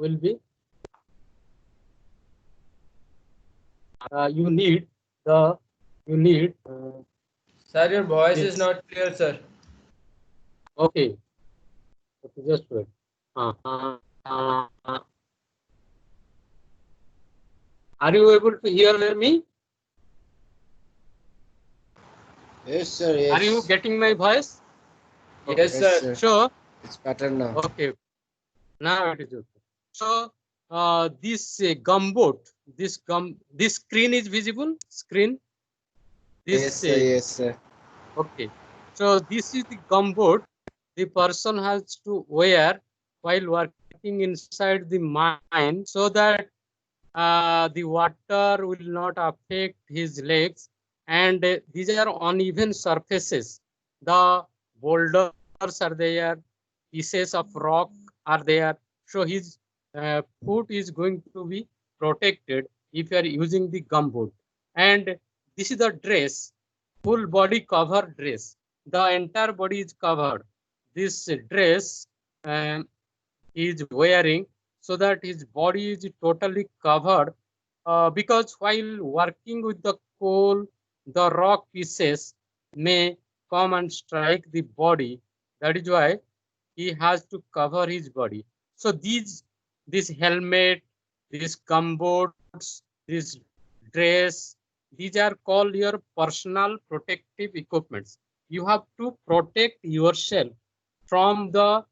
will be you need the you need Sir, your voice is this. not clear, sir. Okay, okay, just wait. Are you able to hear me? Yes, sir. Are you Yes. getting my voice? Okay, Yes, Yes, sir. sir. so It's better now. okay, now it is okay. So this gumboot, this screen is visible. Screen. Yes, This sir. Yes, sir. okay. So this is the gumboot the person has to wear while working inside the mine, so that the water will not affect his legs, and these are uneven surfaces. The boulders are there, pieces of rock are there, so his foot is going to be protected if you are using the gumboot. And this is the dress, full body cover dress. The entire body is covered. This dress um, is wearing, so that his body is totally covered, because while working with the coal, the rock pieces may come and strike the body. That is why he has to cover his body. So this helmet, these gumboots, this dress, these are called your personal protective equipments. You have to protect yourself from the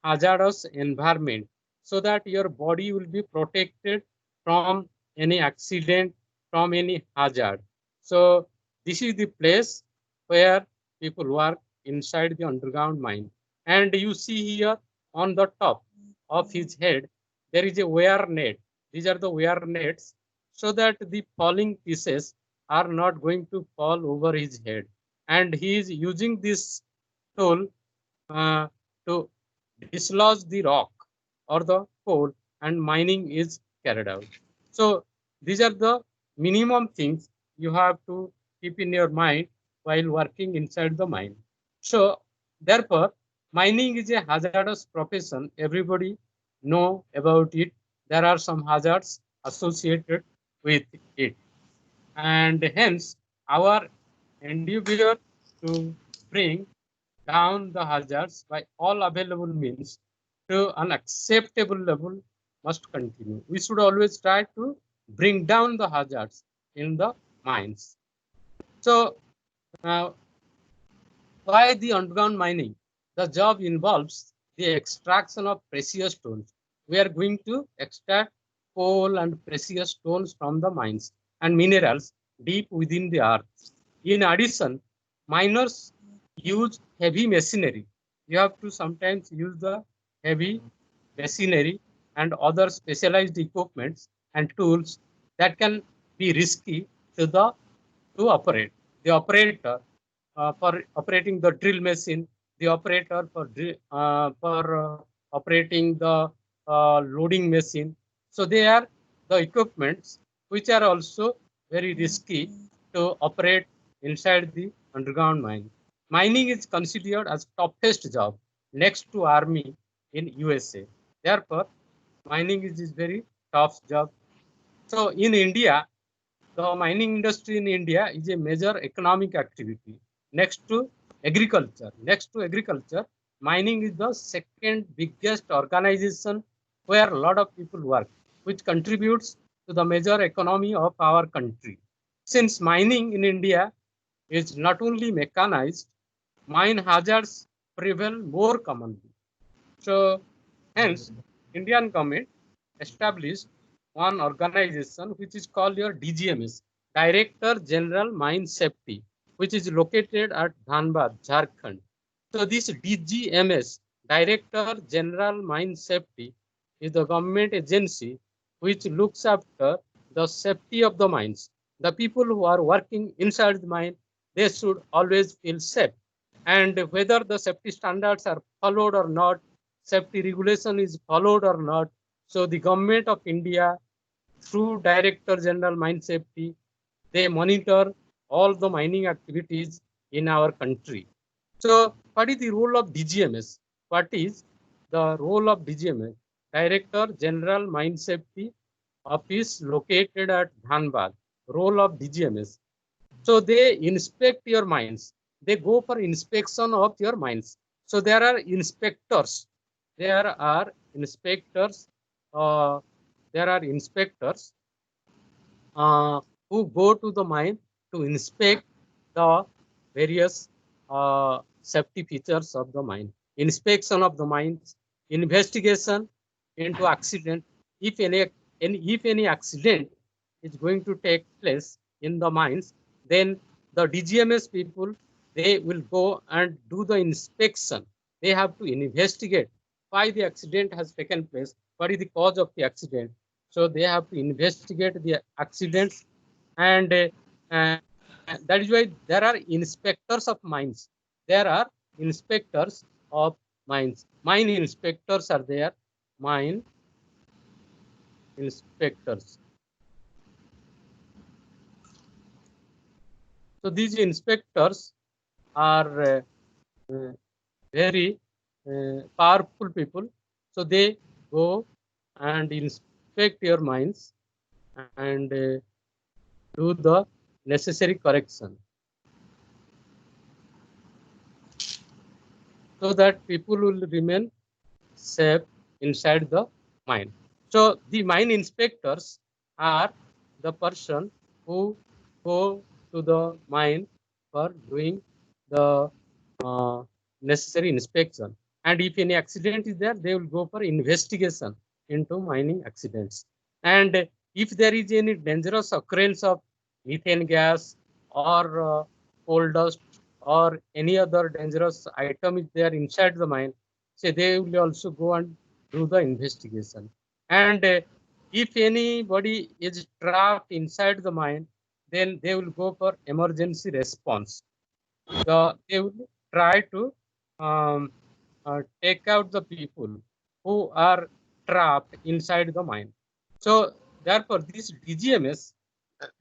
hazardous environment, so that your body will be protected from any accident, from any hazard. So this is the place where people work inside the underground mine. And you see here on the top of his head, there is a wire net. These are the wire nets, so that the falling pieces are not going to fall over his head. And he is using this tool uh, to dislodge the rock or the coal, and mining is carried out. So these are the minimum things you have to keep in your mind while working inside the mine. So therefore, mining is a hazardous profession. Everybody know about it. There are some hazards associated with it, and hence our endeavor to bring down the hazards by all available means to an acceptable level must continue. We should always try to bring down the hazards in the mines. So, uh, why the underground mining? The job involves the extraction of precious stones. We are going to extract coal and precious stones from the mines and minerals deep within the earth. In addition, miners use heavy machinery. You have to sometimes use the heavy machinery and other specialized equipments and tools that can be risky to the to operate. The operator for operating the drill machine, the operator for operating the loading machine. So they are the equipments which are also very risky to operate inside the underground mine. Mining is considered as toughest job next to army in USA. Therefore, mining is very tough job. So in India, the mining industry in India is a major economic activity. Next to agriculture, mining is the second biggest organization where a lot of people work, which contributes to the major economy of our country. Since mining in India is not only mechanized, mine hazards prevail more commonly. So, hence, Indian government established one organization which is called your DGMS, Director General Mine Safety, which is located at Dhanbad, Jharkhand. So, this DGMS, Director General Mine Safety, is the government agency which looks after the safety of the mines. The people who are working inside the mine, they should always feel safe. And whether the safety standards are followed or not, safety regulation is followed or not. So the government of India, through Director General Mine Safety, they monitor all the mining activities in our country. So what is the role of DGMS? What is the role of DGMS, Director General Mine Safety Office located at Dhanbad, role of DGMS. So they inspect your mines. They go for inspection of your mines. So there are inspectors. There are inspectors. There are inspectors who go to the mine to inspect the various safety features of the mine. Inspection of the mines, investigation into accident. If any accident is going to take place in the mines, then the DGMS people, they will go and do the inspection. They have to investigate why the accident has taken place, what is the cause of the accident. So they have to investigate the accidents, and that is why there are inspectors of mines. There are inspectors of mines. Mine inspectors are there. Mine inspectors. So these inspectors are very powerful people. So they go and inspect your mines and do the necessary correction, so that people will remain safe inside the mine. So the mine inspectors are the person who go to the mine for doing the necessary inspection. And if any accident is there, they will go for investigation into mining accidents. And if there is any dangerous occurrence of methane gas or coal dust or any other dangerous item is there inside the mine, so they will also go and do the investigation. And if anybody is trapped inside the mine, then they will go for emergency response. They will try to take out the people who are trapped inside the mine. So therefore, this DGMS,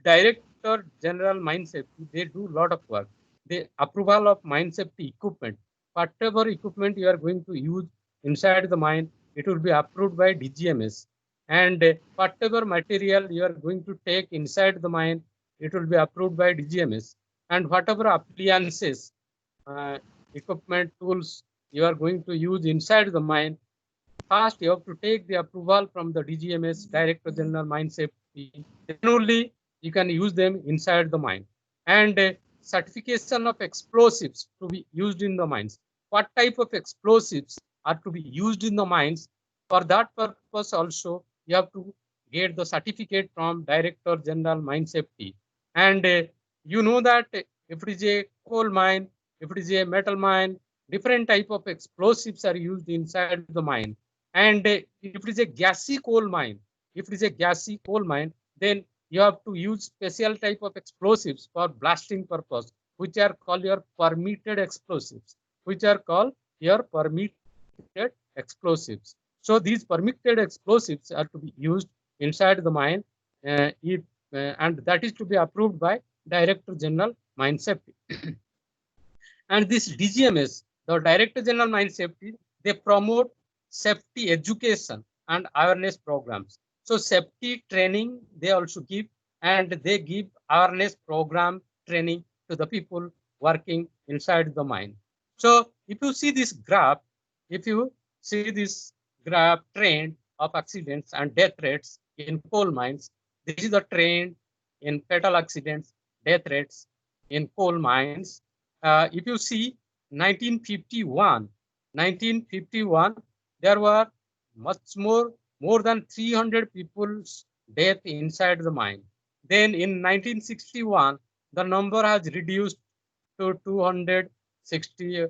Director General Mine Safety, they do a lot of work. The approval of mine safety equipment, whatever equipment you are going to use inside the mine, it will be approved by DGMS. And whatever material you are going to take inside the mine, it will be approved by DGMS. And whatever appliances, equipment, tools you are going to use inside the mine, first you have to take the approval from the DGMS, Director General Mine Safety. Then only you can use them inside the mine. And certification of explosives to be used in the mines. What type of explosives are to be used in the mines? For that purpose also, you have to get the certificate from Director General Mine Safety. And you know that if it is a coal mine, if it is a metal mine, different type of explosives are used inside the mine. And if it is a gassy coal mine, then you have to use special type of explosives for blasting purpose, which are called your permitted explosives, So these permitted explosives are to be used inside the mine, and that is to be approved by Director General Mine Safety. And this DGMS, the Director General Mine Safety, they promote safety education and awareness programs. So safety training they also give, and they give awareness program training to the people working inside the mine. So if you see this graph, trend of accidents and death rates in coal mines, this is the trend in fatal accidents, death rates in coal mines. If you see 1951, there were more than 300 people's death inside the mine. Then in 1961, the number has reduced to 260,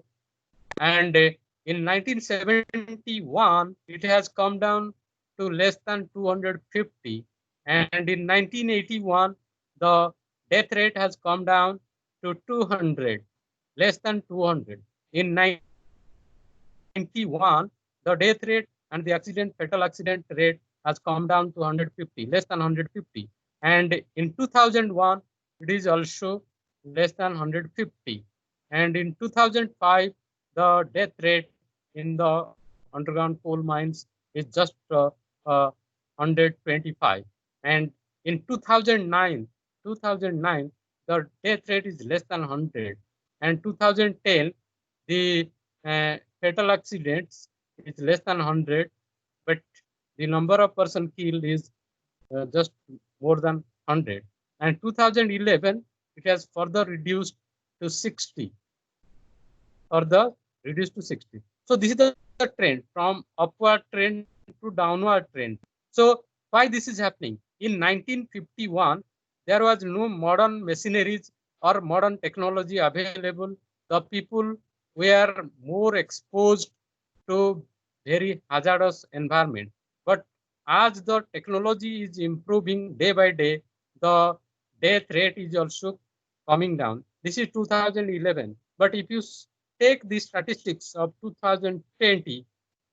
and in 1971, it has come down to less than 250, and in 1981, the death rate has come down to 200, less than 200. In 1991, the death rate and the fatal accident rate has come down to 150, less than 150. And in 2001, it is also less than 150. And in 2005, the death rate in the underground coal mines is just 125. And in 2009, the death rate is less than 100. And 2010, the fatal accidents is less than 100, but the number of person killed is just more than 100. And 2011, it has further reduced to 60. So this is the trend, from upward trend to downward trend. So why this is happening? In 1951, there was no modern machineries or modern technology available. The people were more exposed to very hazardous environment. But as the technology is improving day by day, the death rate is also coming down. This is 2011. But if you take the statistics of 2020,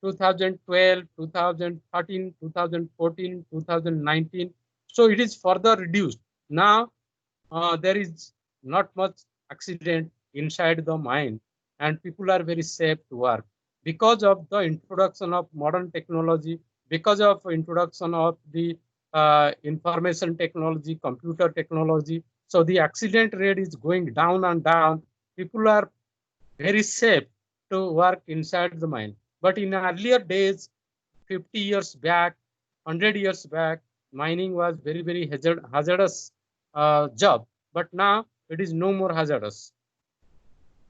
2012, 2013, 2014, 2019, so it is further reduced. Now there is not much accident inside the mine, and people are very safe to work because of the introduction of modern technology, because of introduction of the information technology, computer technology. So the accident rate is going down and down. People are very safe to work inside the mine. But in earlier days, 50 years back, 100 years back, mining was very, very hazardous job. But now it is no more hazardous.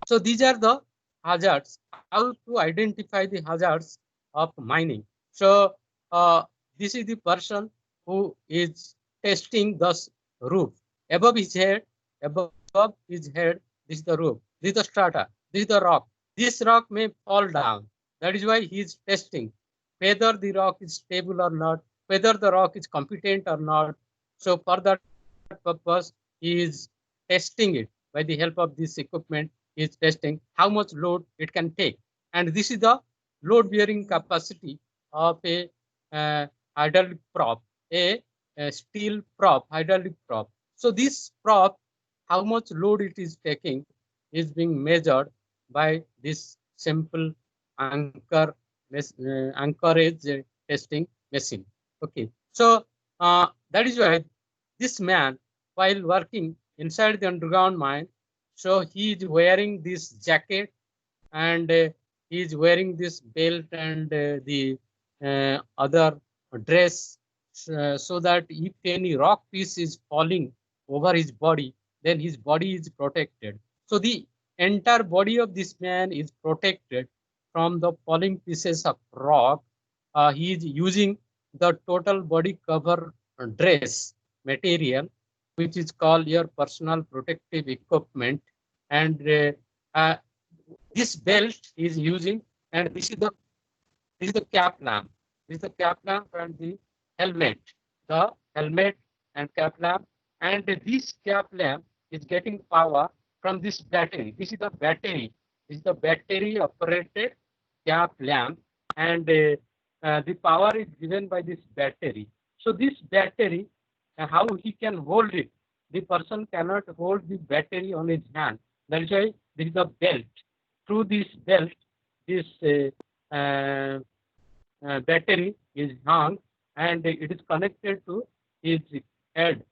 So these are the hazards. How to identify the hazards of mining? So this is the person who is testing the roof. Above his head, this is the roof. This is the strata. This is the rock. This rock may fall down. That is why he is testing whether the rock is stable or not, whether the rock is competent or not. So for that purpose, he is testing it by the help of this equipment. He is testing how much load it can take. And this is the load bearing capacity of a hydraulic prop, a steel prop, hydraulic prop. So this prop, how much load it is taking, is being measured by this simple anchorage testing machine. Okay, so that is why this man, while working inside the underground mine, so he is wearing this jacket, and he is wearing this belt and the other dress, so that if any rock piece is falling over his body, then his body is protected. So the entire body of this man is protected from the falling pieces of rock. He is using the total body cover dress material, which is called your personal protective equipment. And this belt is using, and this is the cap lamp. This is the cap lamp and the helmet. The helmet and cap lamp, and this cap lamp is getting power from this battery. This is the battery. This is the battery operated cap lamp, and the power is given by this battery. So this battery, how he can hold it? The person cannot hold the battery on his hand. That is why this is the belt. Through this belt, this battery is hung, and it is connected to his head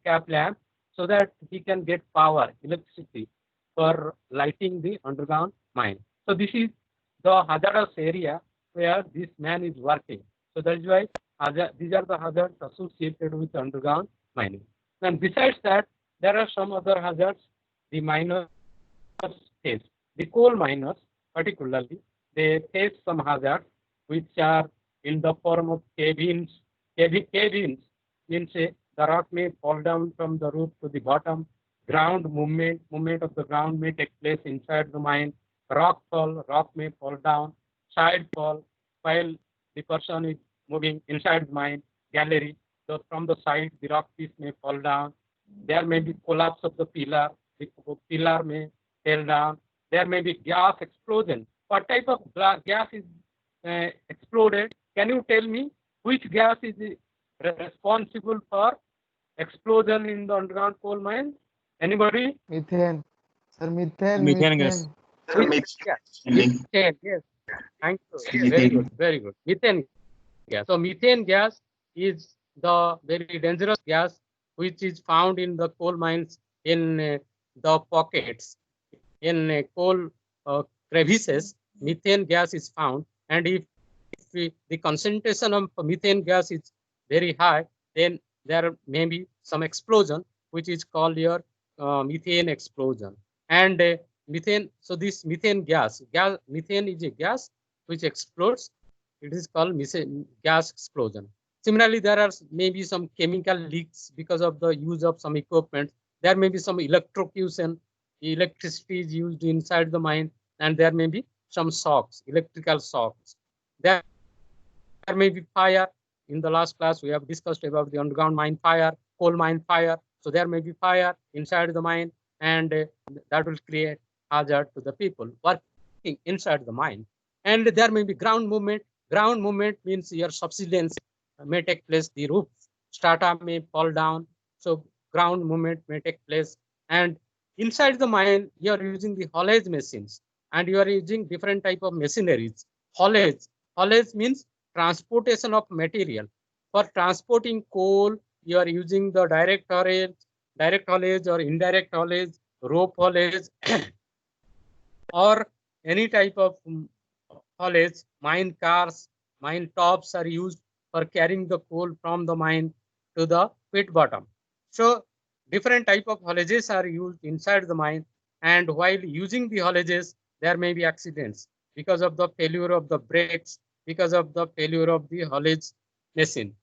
cap lamp, so that he can get power, electricity, for lighting the underground mine. So this is the hazardous area where this man is working. So that is why these are the hazards associated with underground mining. And besides that, there are some other hazards the miners face. The coal miners, particularly, they face some hazards which are in the form of cave-ins. Cave-ins means the rock may fall down from the roof to the bottom. Ground movement of the ground may take place inside the mine. Rock may fall down. Side fall, while the person is moving inside the mine gallery. So from the side, the rock piece may fall down. There may be collapse of the pillar. The pillar may fall down. There may be gas explosion. What type of gas is exploded? Can you tell me which gas is responsible for explosion in the underground coal mine? Anybody? Methane. Sir, methane. Methane gas. Which gas? Methane, yes. Thank you. Very good. Very good. Methane gas. So methane gas is the very dangerous gas which is found in the coal mines, in the pockets, in coal crevices. Methane gas is found, and if the concentration of methane gas is very high, then there may be some explosion, which is called your methane explosion. And methane, so this methane methane is a gas which explodes. It is called methane gas explosion. Similarly, there are maybe some chemical leaks because of the use of some equipment. There may be some electrocution, electricity is used inside the mine, and there may be some shocks, electrical shocks. There may be fire. In the last class, we have discussed about the underground mine fire, coal mine fire. So there may be fire inside the mine, and that will create hazard to the people working inside the mine. And there may be ground movement. Ground movement means your subsidence may take place. The roof strata may fall down. So ground movement may take place. And inside the mine, you are using the haulage machines, and you are using different type of machineries. Haulage means transportation of material. For transporting coal, you are using the direct haulage or indirect haulage, rope haulage, or any type of haulage. Mine cars, mine tops are used for carrying the coal from the mine to the pit bottom. So different type of haulages are used inside the mine, and while using the haulages, there may be accidents because of the failure of the brakes, because of the failure of the haulage machine.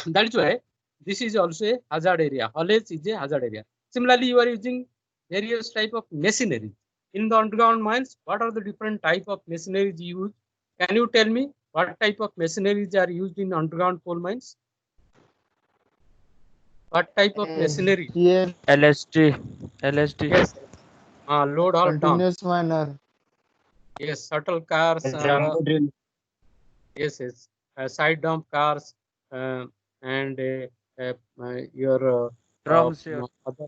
That is why this is also a hazard area. Haulage is a hazard area. Similarly, you are using various type of machinery. In the underground mines, what are the different type of machineries used? Can you tell me what type of machineries are used in underground coal mines? What type of machinery? Yes, LST. Yes. Load haul dump. continuous miner. Yes, shuttle cars. Jumbo drill. Yes. Side dump cars, and your Drums here. other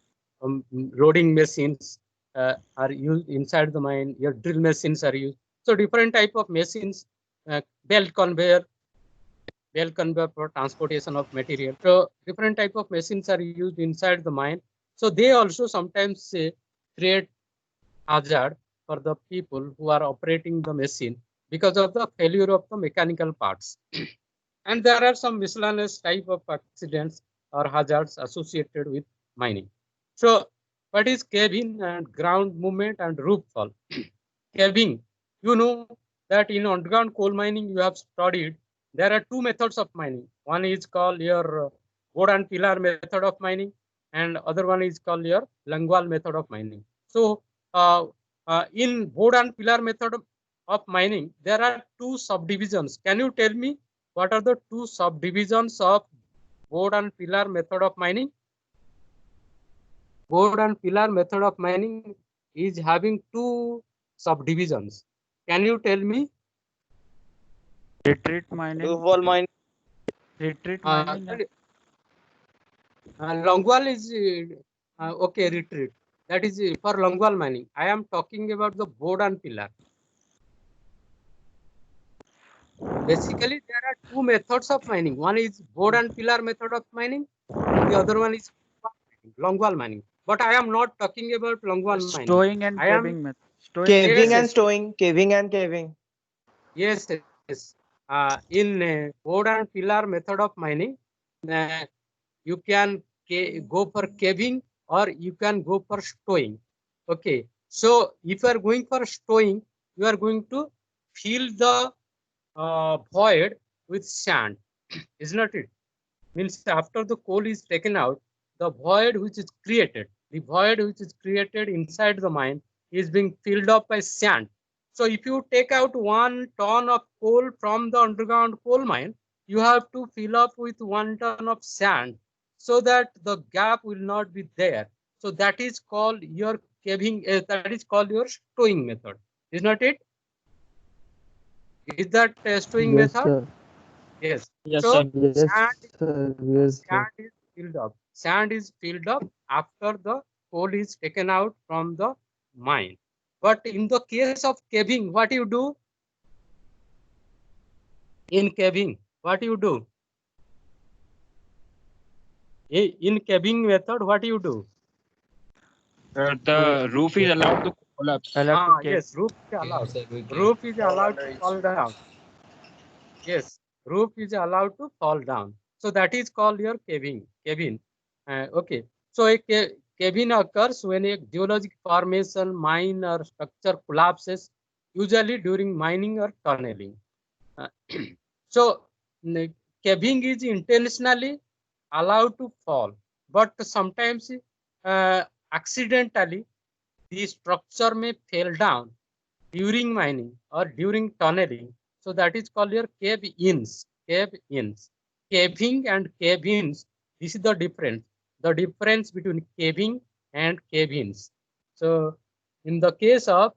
loading machines are used inside the mine. Your drill machines are used. So different type of machines, belt conveyor for transportation of material. So different type of machines are used inside the mine. So they also sometimes create hazard for the people who are operating the machine because of the failure of the mechanical parts. And there are some miscellaneous type of accidents or hazards associated with mining. So what is caving and ground movement and roof fall? Caving, you know that in underground coal mining you have studied there are two methods of mining. One is called your board and pillar method of mining, and other one is called your Langwal method of mining. So in board and pillar method of mining, there are two subdivisions. Can you tell me what are the two subdivisions of board and pillar method of mining? Board and pillar method of mining is having two subdivisions. Can you tell me? Retreat mining. Wall mine. Retreat mining. Longwall is okay, retreat. That is for longwall mining. I am talking about the board and pillar. Basically, there are two methods of mining. One is board and pillar method of mining, and the other one is longwall mining. But I am not talking about longwall mining. Stowing and caving method. Caving and Yes. stowing. Caving and caving. Yes. In board and pillar method of mining, you can go for caving or you can go for stowing. Okay. So if you are going for stowing, you are going to fill the void with sand, is not it? Means after the coal is taken out, the void which is created inside the mine is being filled up by sand. So if you take out 1 ton of coal from the underground coal mine, you have to fill up with 1 ton of sand so that the gap will not be there. So that is called your caving, that is called your stowing method, is not it? Is that stowing Yes, method? sir. Yes. Yes, So sir. Yes, sir. Yes, sir. sand is filled up. Sand is filled up after the coal is taken out from the mine. But in the case of caving, what you do? In caving, what you do? In caving method, what you do? The roof is allowed to collapse. Yes, roof is allowed. Sir, we can Roof is fall allowed under to it. fall down. Yes, roof is allowed to fall down. So that is called your caving. Caving. Okay. So a caving occurs when a geologic formation, mine, or structure collapses, usually during mining or tunneling. Uh, so caving is intentionally allowed to fall, but sometimes accidentally the structure may fall down during mining or during tunneling. So that is called your cave-ins. Cave-ins. Caving and cave-ins. This is the difference. The difference between caving and cave-ins. So in the case of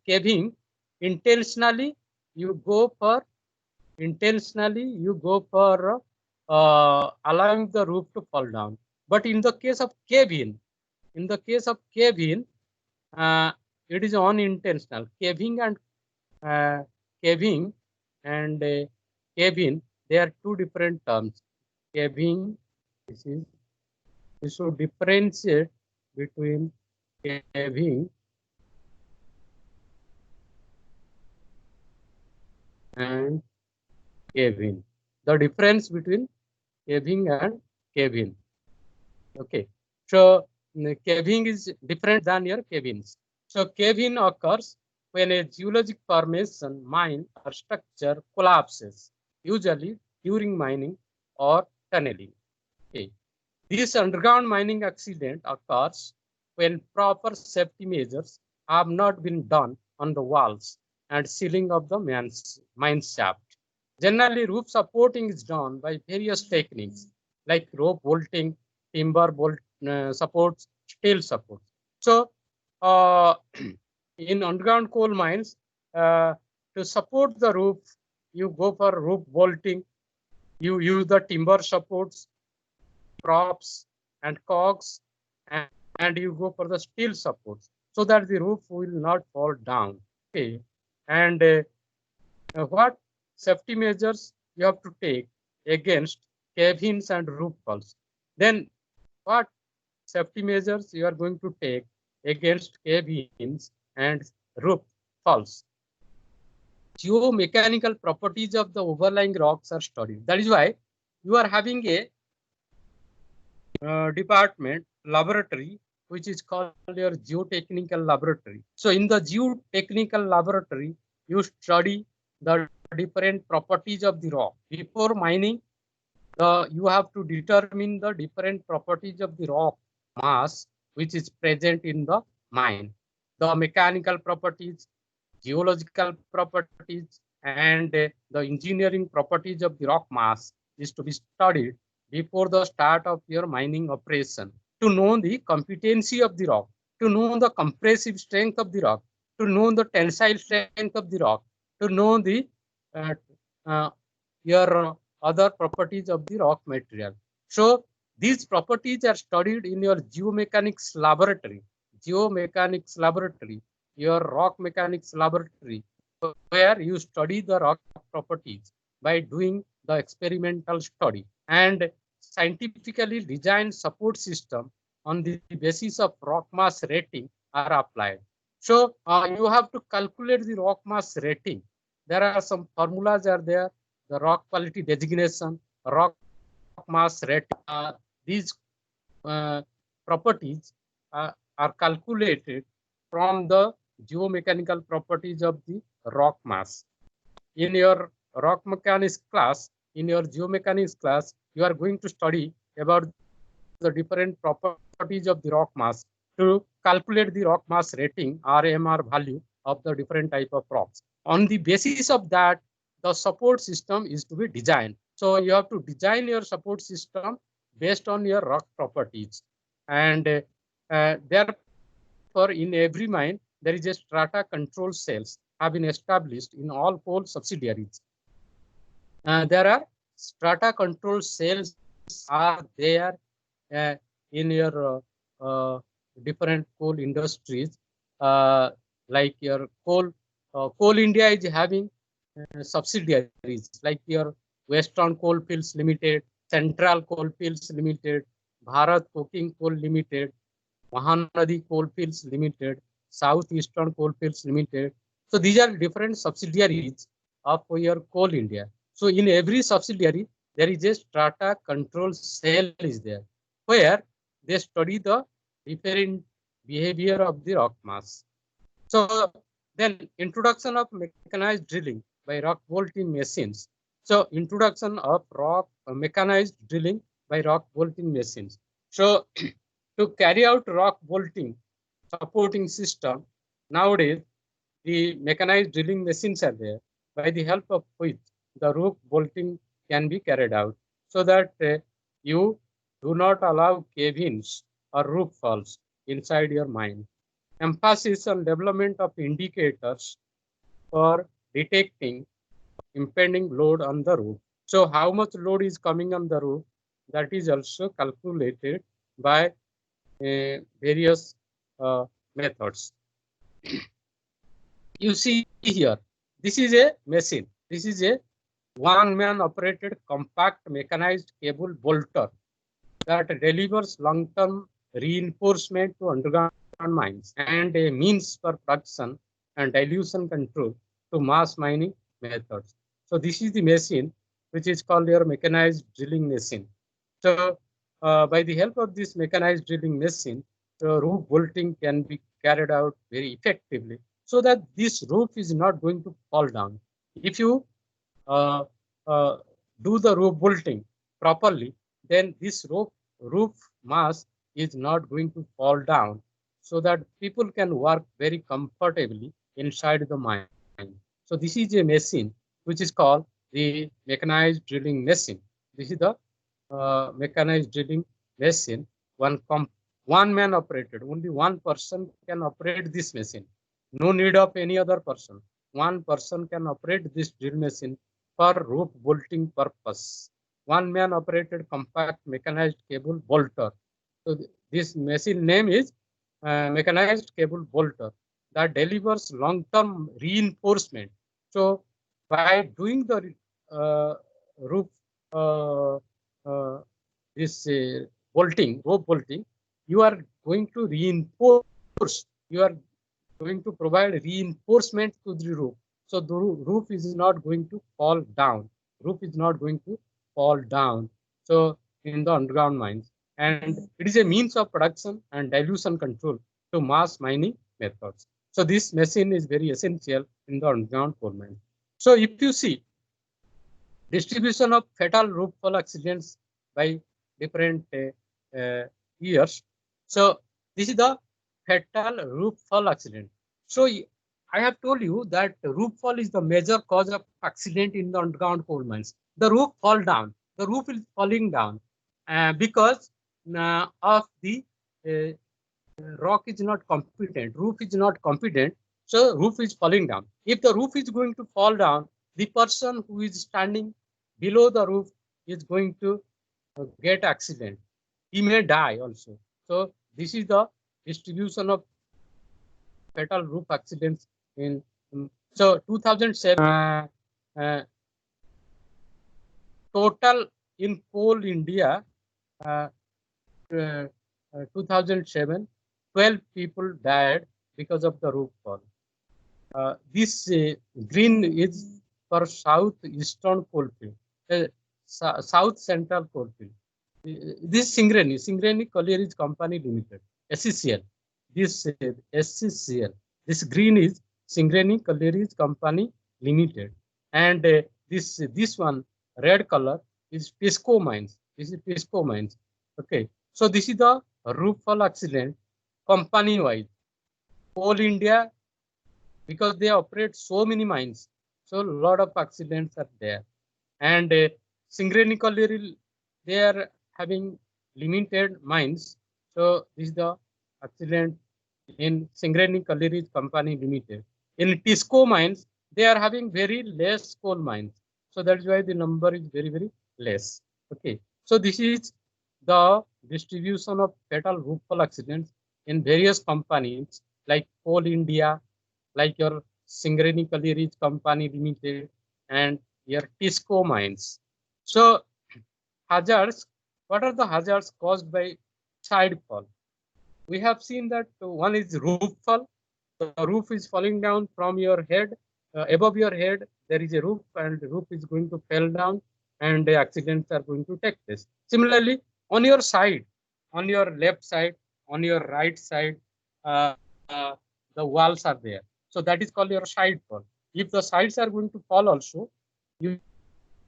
caving, intentionally you go for allowing the roof to fall down. But in the case of cave-in, uh, it is unintentional. Uh, caving and cave-in, they are two different terms. Caving, you should differentiate between caving and cave-in. The difference between caving and cave-in. Okay, so caving is different than your cave-ins. So cave-in occurs when a geologic formation, mine, or structure collapses, usually during mining or tunneling. Okay. This underground mining accident occurs when proper safety measures have not been done on the walls and ceiling of the mine shaft. Generally, roof supporting is done by various techniques like rope bolting, timber bolt supports, steel supports. So, in underground coal mines, to support the roof, you go for roof bolting. You use the timber supports, props, and cogs, and you go for the steel supports so that the roof will not fall down. Okay, and what safety measures you have to take against cave-ins and roof falls? Then what safety measures you are going to take against cave-ins and roof falls? Geomechanical properties of the overlying rocks are studied. That is why you are having a department laboratory which is called your geotechnical laboratory. So in the geotechnical laboratory, you study the different properties of the rock. Before mining, you have to determine the different properties of the rock mass which is present in the mine. The mechanical properties, geological properties, and the engineering properties of the rock mass is to be studied before the start of your mining operation, to know the competency of the rock, to know the compressive strength of the rock, to know the tensile strength of the rock, to know the uh, your other properties of the rock material. So these properties are studied in your geomechanics laboratory, your rock mechanics laboratory, where you study the rock properties by doing the experimental study, and scientifically designed support system on the basis of rock mass rating are applied. So you have to calculate the rock mass rating. There are some formulas are there, the rock quality designation, rock mass rating. These properties are calculated from the geomechanical properties of the rock mass. In your rock mechanics class, in your geomechanics class, you are going to study about the different properties of the rock mass to calculate the rock mass rating, RMR value of the different type of rocks. On the basis of that, the support system is to be designed. So you have to design your support system based on your rock properties. And therefore, in every mine, there is a strata control cells have been established in all coal subsidiaries. There are strata control cells are there in your different coal industries, like your Coal India is having subsidiaries like your Western Coalfields Limited, Central Coalfields Limited, Bharat Coking Coal Limited, Mahanadi Coalfields Limited, Southeastern Coalfields Limited. So these are different subsidiaries of your Coal India. So in every subsidiary, there is a strata control cell is there, where they study the different behavior of the rock mass. So then introduction of mechanized drilling by rock bolting machines. So introduction of mechanized drilling by rock bolting machines. So to carry out rock bolting supporting system, nowadays the mechanized drilling machines are there, by the help of which the roof bolting can be carried out, so that you do not allow cave-ins or roof falls inside your mine. Emphasis on development of indicators for detecting impending load on the roof. So how much load is coming on the roof, that is also calculated by various methods. You see here, this is a machine. This is a one-man operated compact mechanized cable bolter that delivers long-term reinforcement to underground mines and a means for production and dilution control to mass mining methods. So this is the machine which is called your mechanized drilling machine. So by the help of this mechanized drilling machine, roof bolting can be carried out very effectively, so that this roof is not going to fall down. If you uh, do the roof bolting properly, then this roof mass is not going to fall down, so that people can work very comfortably inside the mine. So this is a machine which is called the mechanized drilling machine. This is the mechanized drilling machine. One man operated. Only one person can operate this machine. No need of any other person. One person can operate this drill machine for roof bolting purpose. One man operated compact mechanized cable bolter. So this machine name is mechanized cable bolter that delivers long-term reinforcement. So by doing the roof this bolting, rope bolting, you are going to reinforce, you are going to provide reinforcement to the roof. So the roof is not going to fall down. Roof is not going to fall down. So in the underground mines, and it is a means of production and dilution control to mass mining methods. So this machine is very essential in the underground coal mine. So if you see distribution of fatal roof fall accidents by different years. So this is the fatal roof fall accident. So I have told you that roof fall is the major cause of accident in the underground coal mines. The roof fall down. The roof is falling down because of the rock is not competent. Roof is not competent. So roof is falling down. If the roof is going to fall down, the person who is standing below the roof is going to get accident. He may die also. So this is the distribution of fatal roof accidents in. So 2007 total in Coal India 2007 12 people died because of the roof fall. This green is for southeastern coalfield, south central coalfield. This Singareni Collieries Company Limited, SCCL. This SCCL. This green is Singareni Collieries Company Limited, and this one red color is Pisco Mines. This is Pisco Mines. Okay, so this is the roof fall accident company wise. Coal India, because they operate so many mines, so a lot of accidents are there. And Singareni Colliery, they are having limited mines. So this is the accident in Singareni Collieries Company Limited. In Tisco mines, they are having very less coal mines. So that's why the number is very, very less. Okay. So this is the distribution of fatal roof fall accidents in various companies like Coal India, like your Singareni Collieries Company Limited, and your TISCO mines. So hazards, what are the hazards caused by side fall? We have seen that one is roof fall. The roof is falling down from your head, above your head, there is a roof and the roof is going to fall down and the accidents are going to take place. Similarly, on your side, on your left side, on your right side, uh, uh, the walls are there. So that is called your side fall. If the sides are going to fall also, you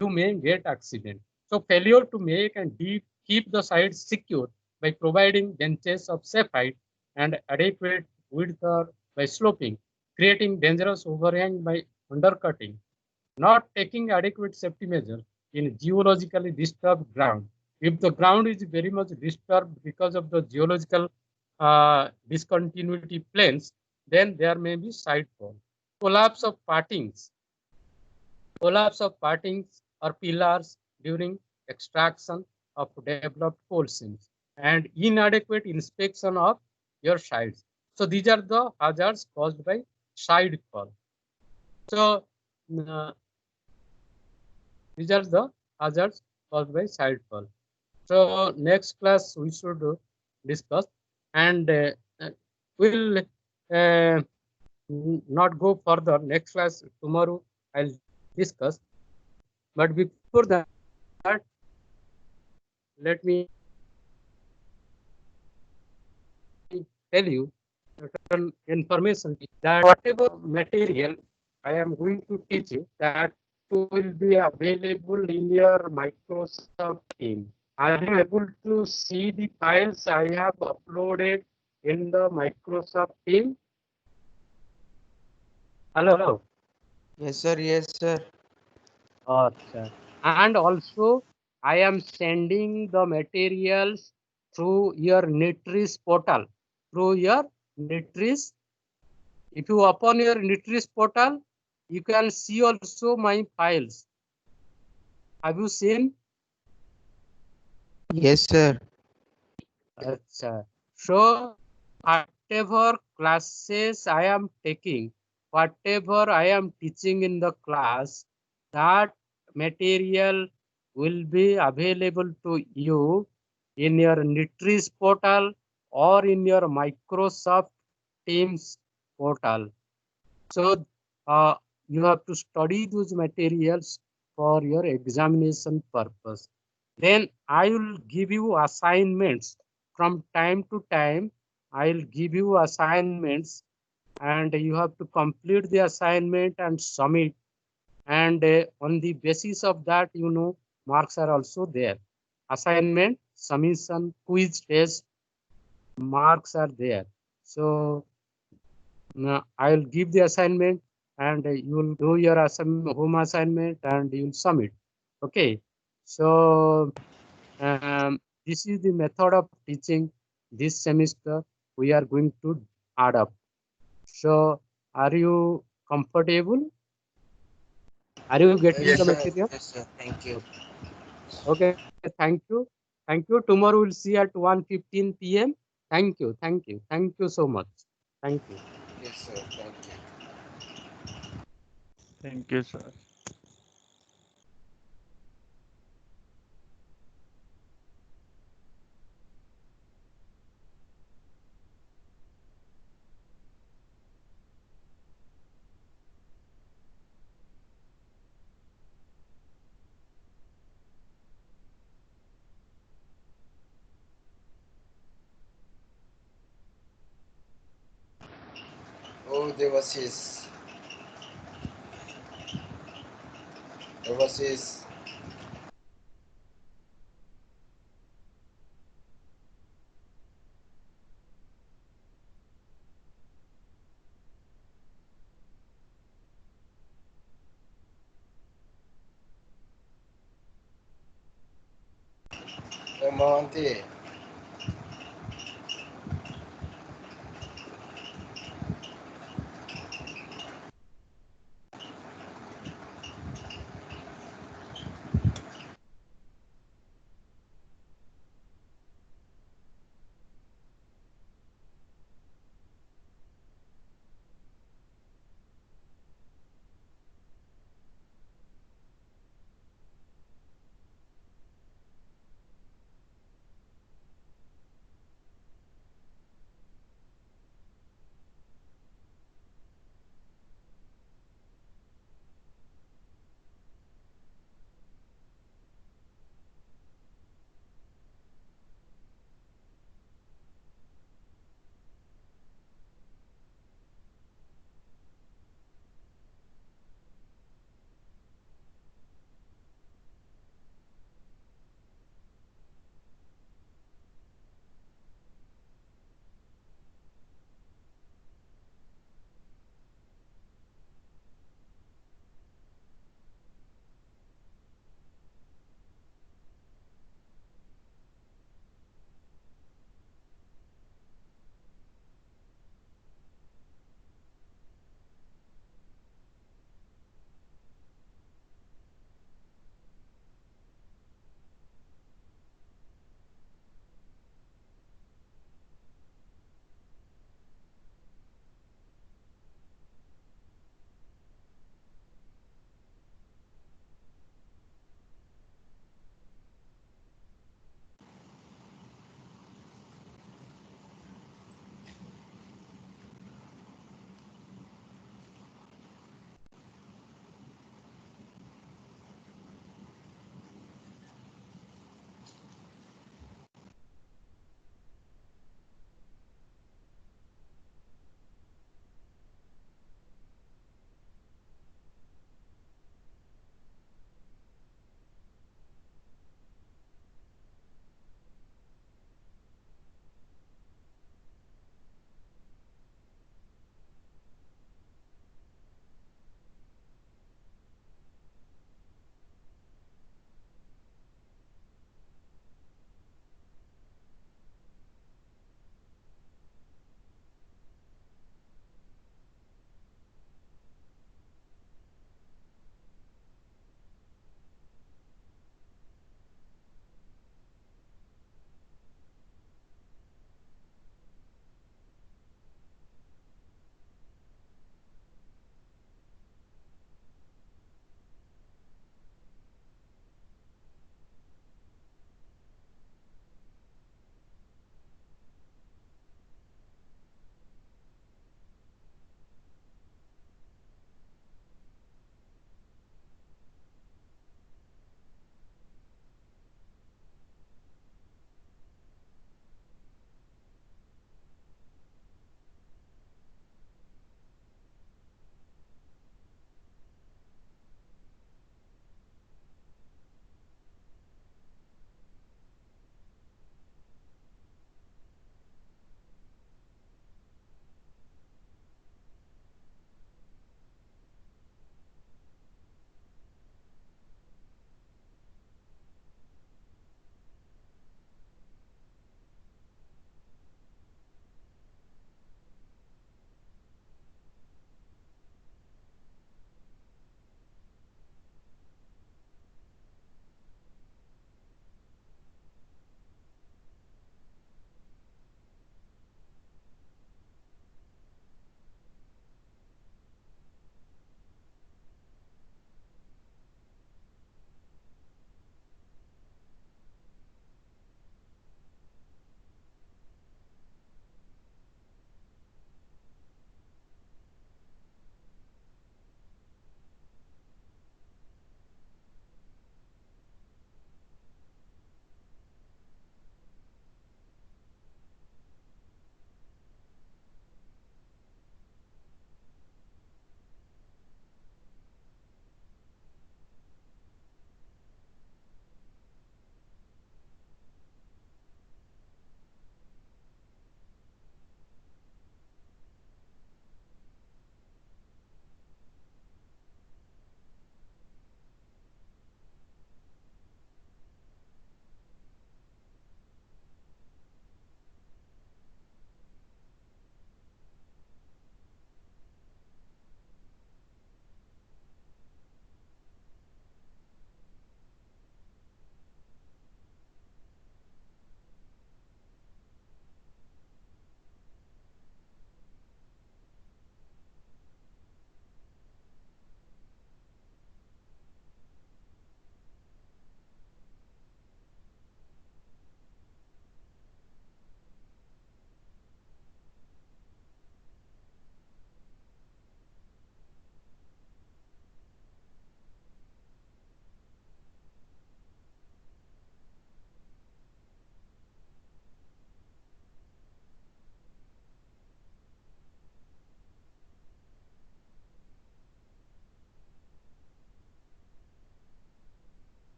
may get accident. So failure to make and keep the sides secure by providing benches of safe height and adequate width or by sloping, creating dangerous overhang by undercutting, not taking adequate safety measures in geologically disturbed ground. If the ground is very much disturbed because of the geological discontinuity planes, then there may be side fall. Collapse of partings. Collapse of partings or pillars during extraction of developed coal seams and inadequate inspection of your sides. So these are the hazards caused by side fall. So these are the hazards caused by side fall. So next class we should discuss, and we'll not go further. Next class tomorrow I'll discuss. But before that, let me tell you certain information that whatever material I am going to teach you, that will be available in your Microsoft team. Are you able to see the files I have uploaded in the Microsoft team? Hello. Yes, sir. Yes, sir. Okay. And also, I am sending the materials through your Netris portal. Through your Netris. If you open your Netris portal, you can see also my files. Have you seen? Yes, sir. Achha. So, whatever classes I am taking, whatever I am teaching in the class, that material will be available to you in your Netris portal or in your Microsoft Teams portal. So you have to study those materials for your examination purpose. Then I will give you assignments from time to time. I'll give you assignments and you have to complete the assignment and submit. And on the basis of that, marks are also there. Assignment, submission, quiz test, marks are there. So I'll give the assignment and you will do your home assignment and you will submit. Okay. So this is the method of teaching this semester we are going to adopt. So are you comfortable? Are you getting Yes, the sir. material? Yes, sir. Thank you. Okay. Thank you. Thank you. Tomorrow we'll see at 1:15 p.m. Thank you. Thank you. Thank you so much. Thank you. Yes, sir. Thank you. Thank you, sir. Oh, Devashish. Devashish. Monty.